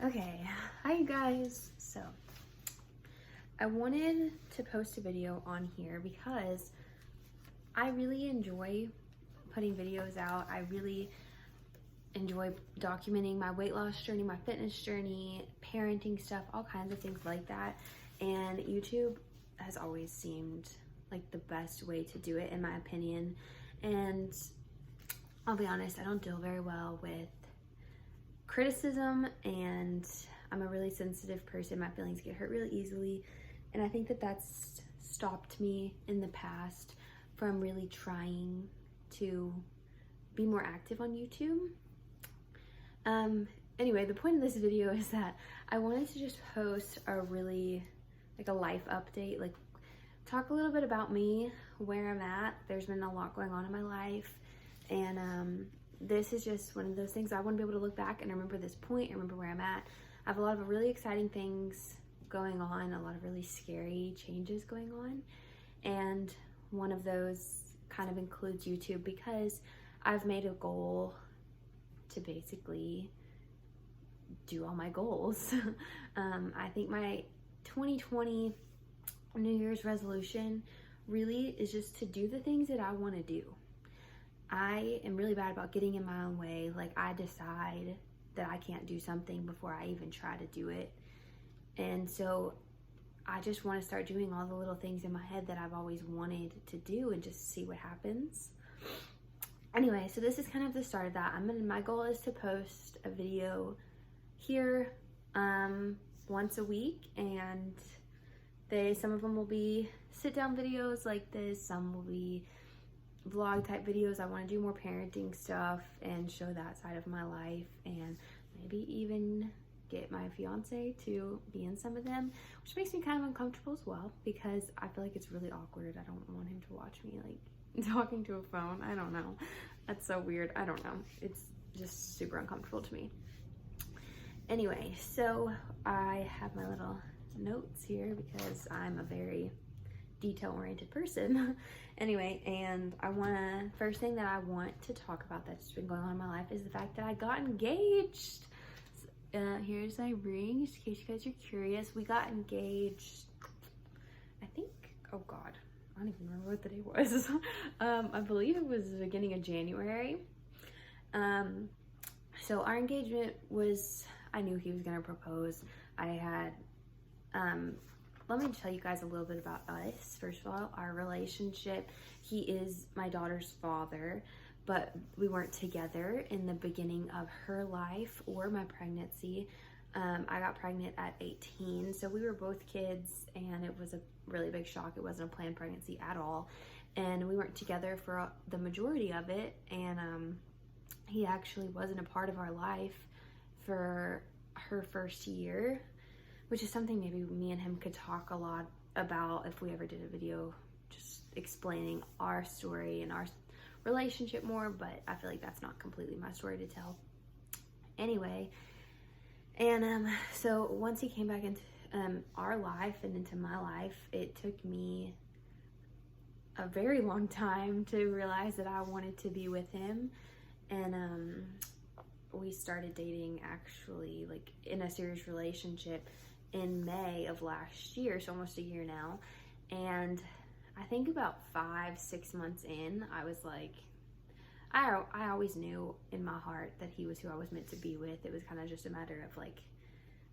Okay, hi you guys. So I wanted to post a video on here because I really enjoy putting videos out. I really enjoy documenting my weight loss journey, my fitness journey, parenting stuff, all kinds of things like that. And YouTube has always seemed like the best way to do it, in my opinion. And I'll be honest, I don't deal very well with criticism, and I'm a really sensitive person. My feelings get hurt really easily, and I think that that's stopped me in the past from really trying to be more active on YouTube. Anyway, the point of this video is that I wanted to just post a really a life update, like talk a little bit about me, where I'm at. There's been a lot going on in my life, and this is just one of those things. I want to be able to look back and remember this point and remember where I'm at. I have a lot of really exciting things going on, a lot of really scary changes going on, and one of those kind of includes YouTube, because I've made a goal to basically do all my goals. I think my 2020 New Year's resolution really is just to do the things that I want to do. I am really bad about getting in my own way. Like, I decide that I can't do something before I even try to do it. And so I just want to start doing all the little things in my head that I've always wanted to do and just see what happens. Anyway, so this is kind of the start of that. My goal is to post a video here once a week, and some of them will be sit down videos like this, some will be vlog type videos. I want to do more parenting stuff and show that side of my life, and maybe even get my fiance to be in some of them, which makes me kind of uncomfortable as well, because I feel like it's really awkward. I don't want him to watch me like talking to a phone. I don't know, that's so weird. I don't know, it's just super uncomfortable to me. Anyway, so I have my little notes here because I'm a very detail-oriented person. Anyway, and first thing that I want to talk about that's been going on in my life is the fact that I got engaged. Here's my ring, just in case you guys are curious. We got engaged, I think, oh God, I don't even remember what the day was. I believe it was the beginning of January. So our engagement was, I knew he was gonna propose. Let me tell you guys a little bit about us. First of all, our relationship. He is my daughter's father, but we weren't together in the beginning of her life or my pregnancy. I got pregnant at 18, so we were both kids, and it was a really big shock. It wasn't a planned pregnancy at all, and we weren't together for the majority of it, and he actually wasn't a part of our life for her first year, which is something maybe me and him could talk a lot about if we ever did a video just explaining our story and our relationship more, but I feel like that's not completely my story to tell. Anyway, and so once he came back into our life and into my life, it took me a very long time to realize that I wanted to be with him, and we started dating actually like in a serious relationship in May of last year, so almost a year now. And I think about 5-6 months in, I was like, I always knew in my heart that he was who I was meant to be with. It was kind of just a matter of like,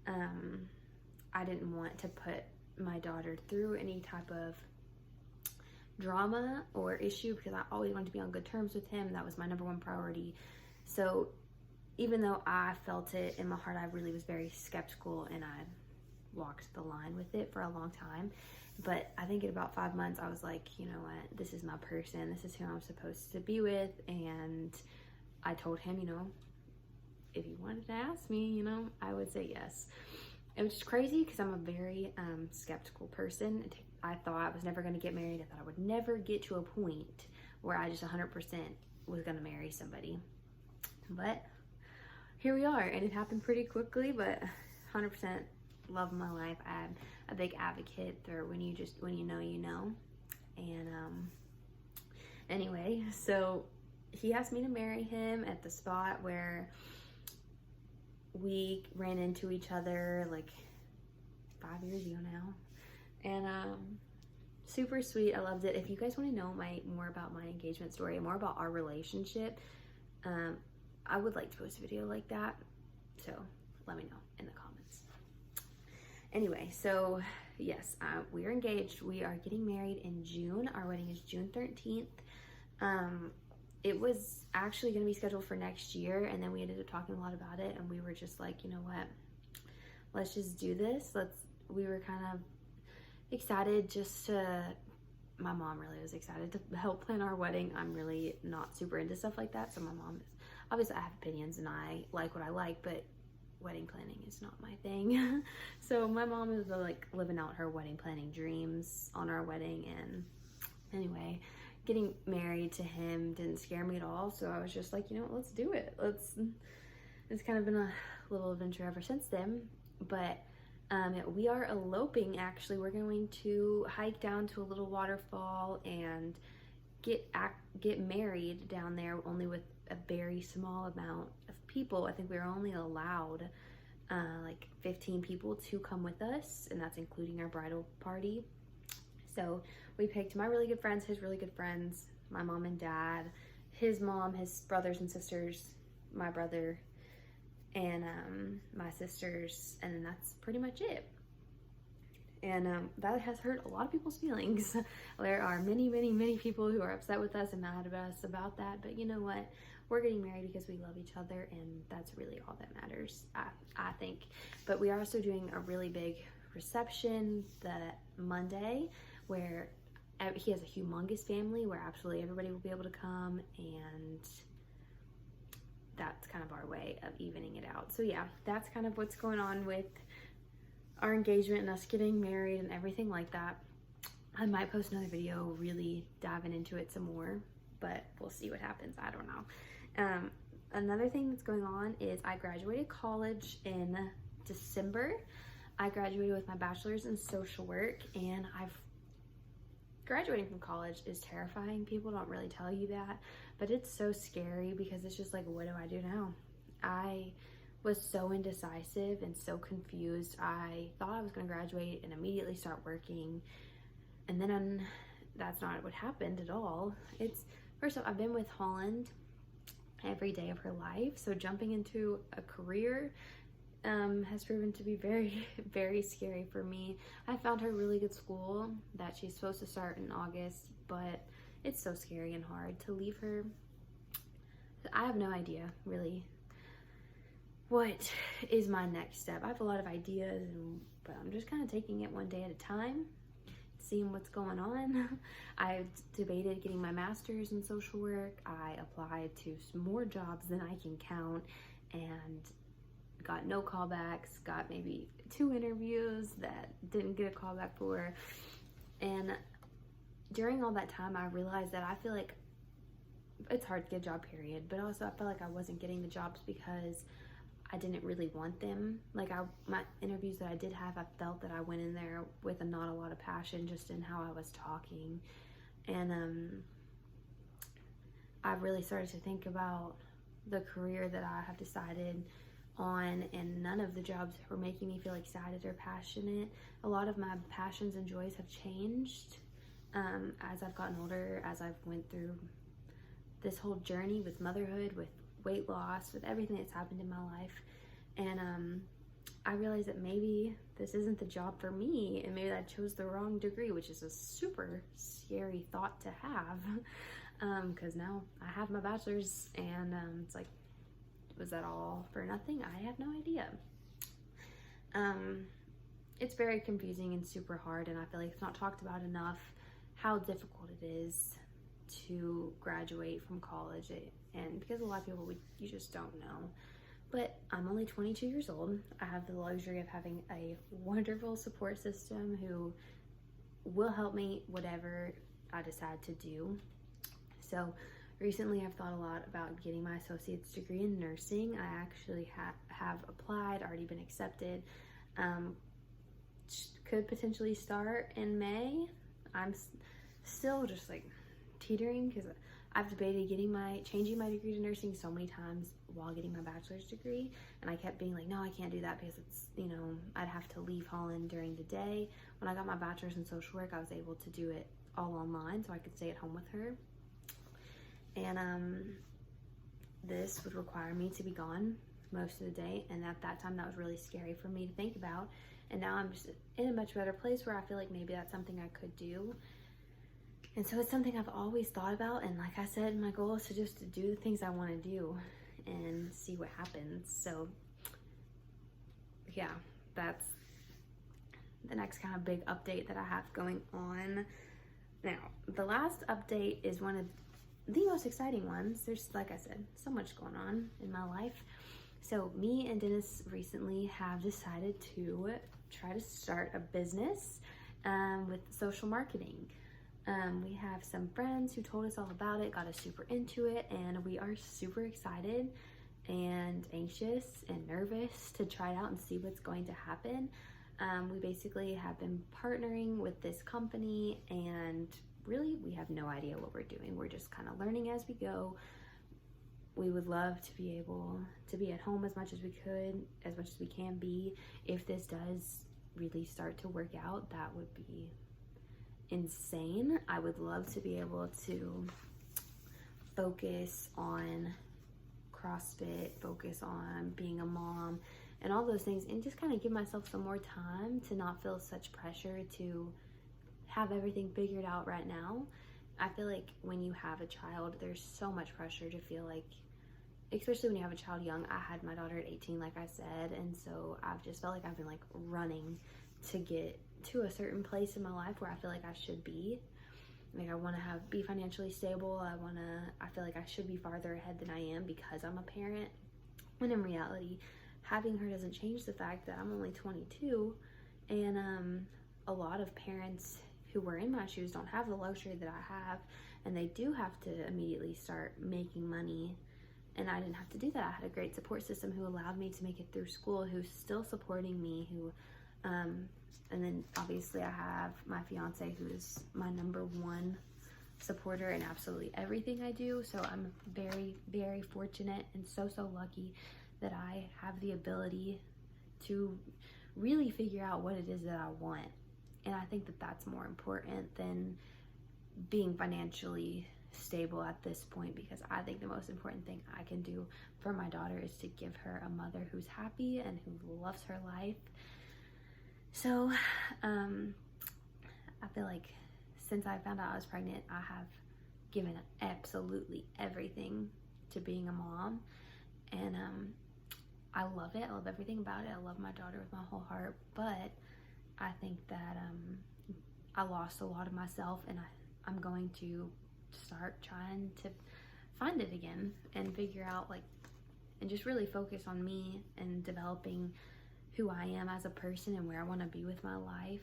I didn't want to put my daughter through any type of drama or issue, because I always wanted to be on good terms with him. That was my number one priority. So even though I felt it in my heart, I really was very skeptical, and I walked the line with it for a long time. But I think in about 5 months, I was like, you know what, this is my person, this is who I'm supposed to be with. And I told him, you know, if you wanted to ask me, you know, I would say yes. It was just crazy because I'm a very skeptical person. I thought I was never going to get married. I thought I would never get to a point where I just 100% was going to marry somebody. But here we are, and it happened pretty quickly, but 100% love of my life. I'm a big advocate for when you know, you know. And anyway, so he asked me to marry him at the spot where we ran into each other like 5 years ago now, and super sweet. I loved it. If you guys want to know more about my engagement story, more about our relationship, I would like to post a video like that, so let me know in the comments. Anyway, so yes, we are engaged. We are getting married in June. Our wedding is June 13th. It was actually going to be scheduled for next year, and then we ended up talking a lot about it, and we were just like, you know what, let's just do this. We were kind of excited my mom really was excited to help plan our wedding. I'm really not super into stuff like that, so my mom is, obviously I have opinions and I like what I like, but wedding planning is not my thing. So my mom is like living out her wedding planning dreams on our wedding, and anyway, getting married to him didn't scare me at all, so I was just like, you know what, let's do it. It's kind of been a little adventure ever since then, but we are eloping. Actually, we're going to hike down to a little waterfall and get married down there, only with a very small amount of people. I think we're only allowed like 15 people to come with us, and that's including our bridal party. So we picked my really good friends, his really good friends, my mom and dad, his mom, his brothers and sisters, my brother, and my sisters, and then that's pretty much it. And that has hurt a lot of people's feelings. There are many, many, many people who are upset with us and mad at us about that, but you know what? We're getting married because we love each other, and that's really all that matters, I think. But we are also doing a really big reception the Monday, where he has a humongous family where absolutely everybody will be able to come, and that's kind of our way of evening it out. So yeah, that's kind of what's going on with our engagement and us getting married and everything like that. I might post another video really diving into it some more, but we'll see what happens. I don't know. Another thing that's going on is I graduated college in December. I graduated with my bachelor's in social work, and graduating from college is terrifying. People don't really tell you that, but it's so scary because it's just like, what do I do now? I was so indecisive and so confused. I thought I was going to graduate and immediately start working, and then that's not what happened at all. First off, I've been with Holland every day of her life, so jumping into a career has proven to be very, very scary for me. I found her a really good school that she's supposed to start in August, but it's so scary and hard to leave her. I have no idea really what is my next step. I have a lot of ideas, but I'm just kind of taking it one day at a time, seeing what's going on. I debated getting my master's in social work. I applied to some more jobs than I can count and got no callbacks, got maybe 2 interviews that didn't get a callback for. And during all that time, I realized that I feel like it's hard to get a job, period, but also I felt like I wasn't getting the jobs because I didn't really want them. Like my interviews that I did have, I felt that I went in there with not a lot of passion just in how I was talking. And I've really started to think about the career that I have decided on, and none of the jobs were making me feel excited or passionate. A lot of my passions and joys have changed as I've gotten older, as I've went through this whole journey with motherhood, with weight loss, with everything that's happened in my life. And I realized that maybe this isn't the job for me, and maybe I chose the wrong degree, which is a super scary thought to have, because now I have my bachelor's, and it's like, was that all for nothing? I have no idea. It's very confusing and super hard, and I feel like it's not talked about enough how difficult it is to graduate from college, and because a lot of people, you just don't know. But I'm only 22 years old. I have the luxury of having a wonderful support system who will help me whatever I decide to do. So recently I've thought a lot about getting my associate's degree in nursing. I actually have applied, already been accepted. Could potentially start in May. I'm still just like teetering because I've debated changing my degree to nursing so many times. while getting my bachelor's degree. And I kept being like, no, I can't do that because it's, you know, I'd have to leave Holland during the day. When I got my bachelor's in social work, I was able to do it all online so I could stay at home with her. And this would require me to be gone most of the day, and at that time that was really scary for me to think about. And now I'm just in a much better place where I feel like maybe that's something I could do. And so it's something I've always thought about, and like I said, my goal is to just to do the things I want to do and see what happens. So yeah, that's the next kind of big update that I have going on. Now, the last update is one of the most exciting ones. There's, like I said, so much going on in my life. So me and Dennis recently have decided to try to start a business with social marketing. We have some friends who told us all about it, got us super into it, and we are super excited and anxious and nervous to try it out and see what's going to happen. We basically have been partnering with this company, and really we have no idea what we're doing. We're just kind of learning as we go. We would love to be able to be at home as much as we could, as much as we can be. If this does really start to work out, that would be insane. I would love to be able to focus on CrossFit, focus on being a mom, and all those things, and just kind of give myself some more time to not feel such pressure to have everything figured out right now. I feel like when you have a child, there's so much pressure to feel like, especially when you have a child young. I had my daughter at 18, like I said, and so I've just felt like I've been like running to get to a certain place in my life where I feel like I should be. Like I want to be financially stable. I feel like I should be farther ahead than I am because I'm a parent. When in reality, having her doesn't change the fact that I'm only 22, and a lot of parents who were in my shoes don't have the luxury that I have, and they do have to immediately start making money. And I didn't have to do that. I had a great support system who allowed me to make it through school, who's still supporting me, and then obviously I have my fiance, who is my number one supporter in absolutely everything I do. So I'm very, very fortunate and so lucky that I have the ability to really figure out what it is that I want. And I think that that's more important than being financially stable at this point, because I think the most important thing I can do for my daughter is to give her a mother who's happy and who loves her life. So I feel like since I found out I was pregnant, I have given absolutely everything to being a mom, and I love it. I love everything about it. I love my daughter with my whole heart, but I think that I lost a lot of myself, and I'm going to start trying to find it again and figure out, like, and just really focus on me and developing who I am as a person and where I want to be with my life.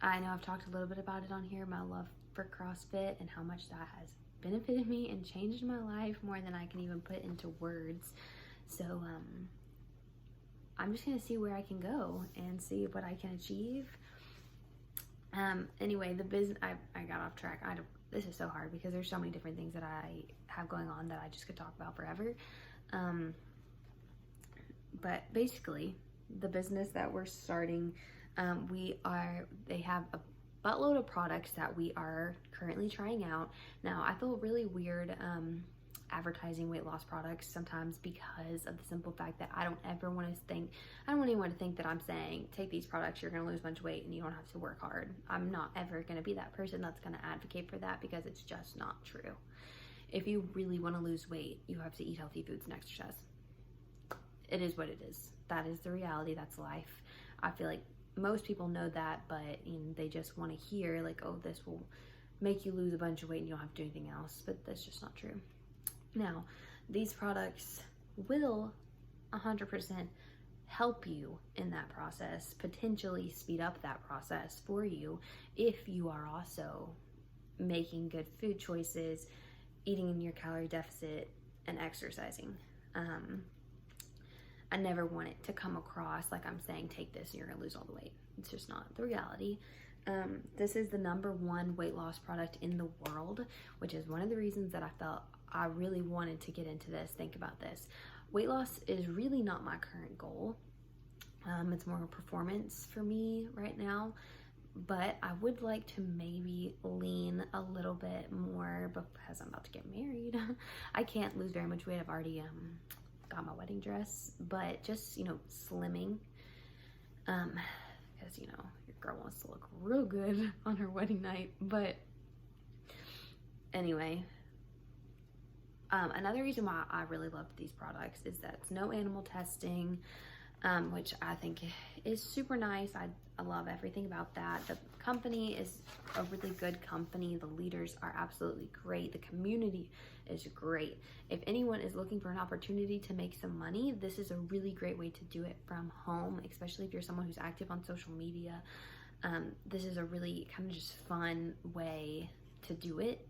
I know I've talked a little bit about it on here, my love for CrossFit and how much that has benefited me and changed my life more than I can even put into words. So I'm just gonna see where I can go and see what I can achieve. Anyway, the business, I got off track. This is so hard because there's so many different things that I have going on that I just could talk about forever. But basically, the business that we're starting, they have a buttload of products that we are currently trying out. Now, I feel really weird advertising weight loss products sometimes because of the simple fact that I don't want anyone to think that I'm saying, take these products, you're gonna lose a bunch of weight and you don't have to work hard. I'm not ever gonna be that person that's gonna advocate for that, because it's just not true. If you really wanna lose weight, you have to eat healthy foods and exercise. It is what it is. That is the reality, that's life. I feel like most people know that, but they just wanna hear like, oh, this will make you lose a bunch of weight and you don't have to do anything else, but that's just not true. Now, these products will 100% help you in that process, potentially speed up that process for you if you are also making good food choices, eating in your calorie deficit, and exercising. I never want it to come across like I'm saying, take this and you're gonna lose all the weight. It's just not the reality. This is the #1 weight loss product in the world, which is one of the reasons that I felt I really wanted to get into this. Think about this. Weight loss is really not my current goal. It's more performance for me right now, but I would like to maybe lean a little bit more because I'm about to get married. I can't lose very much weight. I've already got my wedding dress, but just, you know, slimming, because, you know, your girl wants to look real good on her wedding night. But anyway, another reason why I really love these products is that it's no animal testing, which I think is super nice. I love everything about that. The company is a really good company. The leaders are absolutely great. The community is great. If anyone is looking for an opportunity to make some money, this is a really great way to do it from home, especially if you're someone who's active on social media. This is a really kind of just fun way to do it.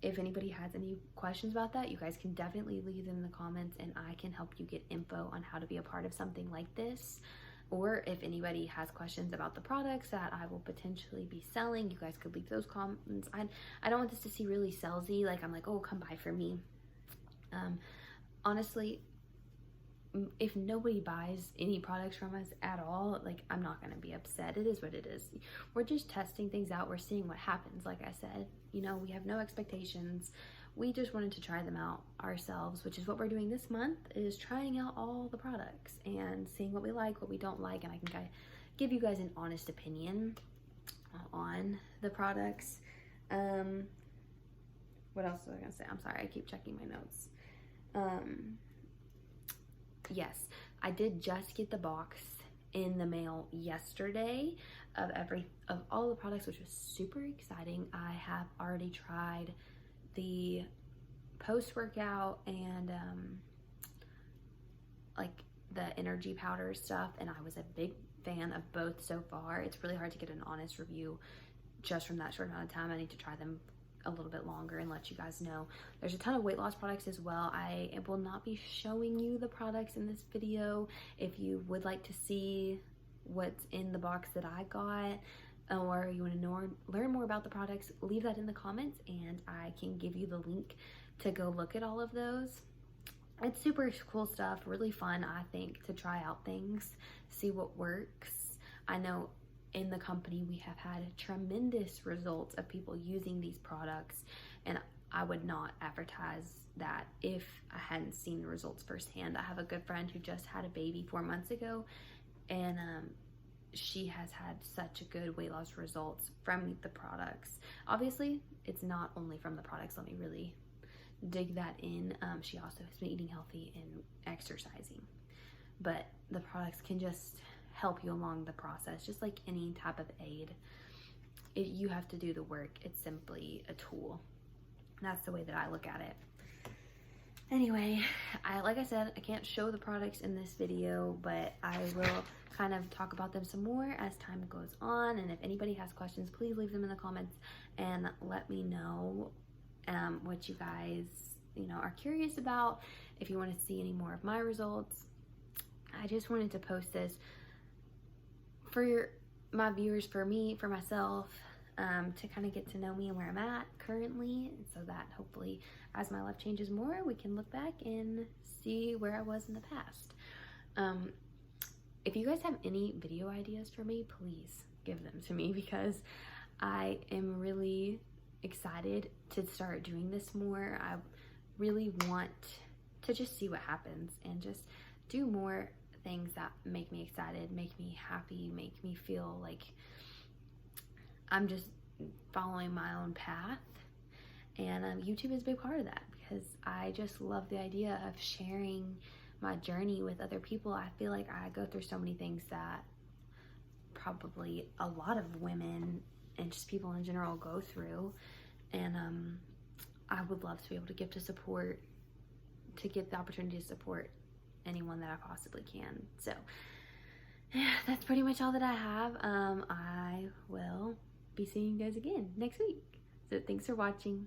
If anybody has any questions about that, you guys can definitely leave them in the comments, and I can help you get info on how to be a part of something like this. Or if anybody has questions about the products that I will potentially be selling, you guys could leave those comments. I don't want this to seem really salesy, like I'm like, oh, come buy from me. Honestly, if nobody buys any products from us at all, like, I'm not gonna be upset. It is what it is. We're just testing things out. We're seeing what happens. Like I said, you know, we have no expectations. We just wanted to try them out ourselves, which is what we're doing this month, is trying out all the products and seeing what we like, what we don't like, and I can kind of give you guys an honest opinion on the products. What else was I gonna say? I'm sorry, I keep checking my notes. Yes, I did just get the box in the mail yesterday of all the products, which was super exciting. I have already tried the post-workout and like the energy powder stuff, and I was a big fan of both so far. It's really hard to get an honest review just from that short amount of time. I need to try them a little bit longer and let you guys know. There's a ton of weight loss products as well. I will not be showing you the products in this video. If you would like to see what's in the box that I got, or you want to learn more about the products, leave that in the comments and I can give you the link to go look at all of those. It's super cool stuff, really fun, I think, to try out things, see what works. I know in the company we have had tremendous results of people using these products, and I would not advertise that if I hadn't seen the results firsthand. I have a good friend who just had a baby 4 months ago, and she has had such a good weight loss results from the products. Obviously, it's not only from the products. Let me really dig that in. She also has been eating healthy and exercising, but the products can just help you along the process, just like any type of aid. You have to do the work. It's simply a tool. That's the way that I look at it. Anyway, like I said, I can't show the products in this video, but I will kind of talk about them some more as time goes on. And if anybody has questions, please leave them in the comments and let me know what you guys, you know, are curious about. If you want to see any more of my results, I just wanted to post this for my viewers, for me, for myself, to kind of get to know me and where I'm at currently, so that hopefully as my life changes more, we can look back and see where I was in the past. If you guys have any video ideas for me, please give them to me, because I am really excited to start doing this more. I really want to just see what happens and just do more things that make me excited, make me happy, make me feel like I'm just following my own path. And YouTube is a big part of that, because I just love the idea of sharing my journey with other people. I feel like I go through so many things that probably a lot of women and just people in general go through, and I would love to be able to give to support, to get the opportunity to support anyone that I possibly can. So yeah, that's pretty much all that I have. I will be seeing you guys again next week. So thanks for watching.